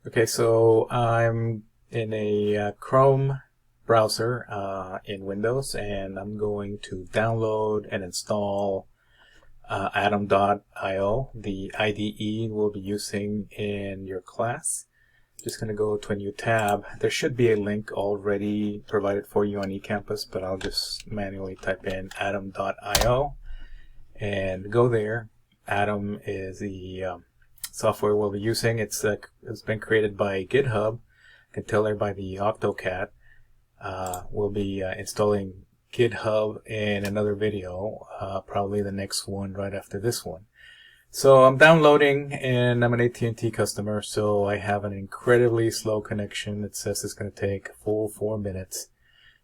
Okay, so I'm in a Chrome browser in Windows, and I'm going to download and install Atom.io, the IDE we'll be using in your class. Just going to go to a new tab. There should be a link already provided for you on eCampus, but I'll just manually type in Atom.io and go there. Atom is the software we'll be using. It's been created by GitHub. You can tell there by the AutoCAD. We'll be installing GitHub in another video, probably the next one right after this one. So I'm downloading, and I'm an AT&T customer, so I have an incredibly slow connection. It says it's going to take a full 4 minutes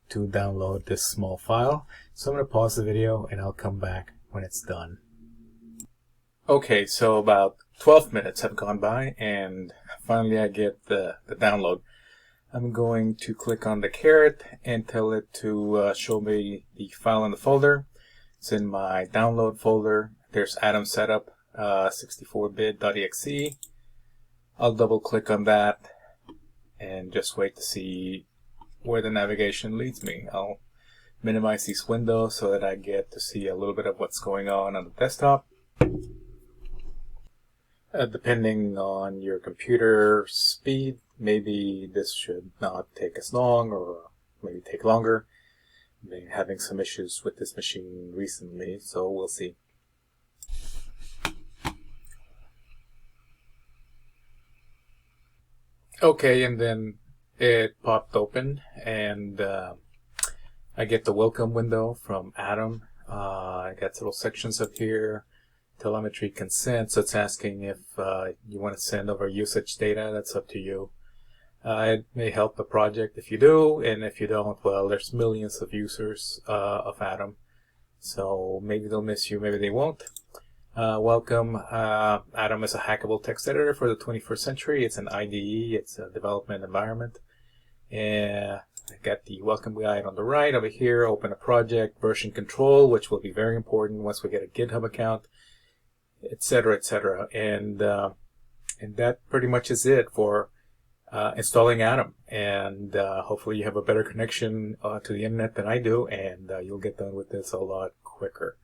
to download this small file. So I'm going to pause the video, and I'll come back when it's done. Okay, so about 12 minutes have gone by, and finally I get the download. I'm going to click on the caret and tell it to show me the file in the folder. It's in my download folder. There's Atom Setup 64bit.exe. I'll double click on that and just wait to see where the navigation leads me. I'll minimize these windows so that I get to see a little bit of what's going on the desktop. Depending on your computer speed, maybe this should not take as long, or maybe take longer. I've been having some issues with this machine recently, so we'll see. Okay, and then it popped open, and I get the welcome window from Atom. I got little sections up here. Telemetry consent, so it's asking if you want to send over usage data. That's up to you. It may help the project if you do, and if you don't, well, there's millions of users of Atom, so maybe they'll miss you, maybe they won't. Welcome. Atom is a hackable text editor for the 21st century. It's an IDE, it's a development environment. And I got the welcome guide on the right. Over here, open a project, version control, which will be very important once we get a GitHub account, etc., etc. And that pretty much is it for installing Atom. And hopefully you have a better connection to the internet than I do, and you'll get done with this a lot quicker.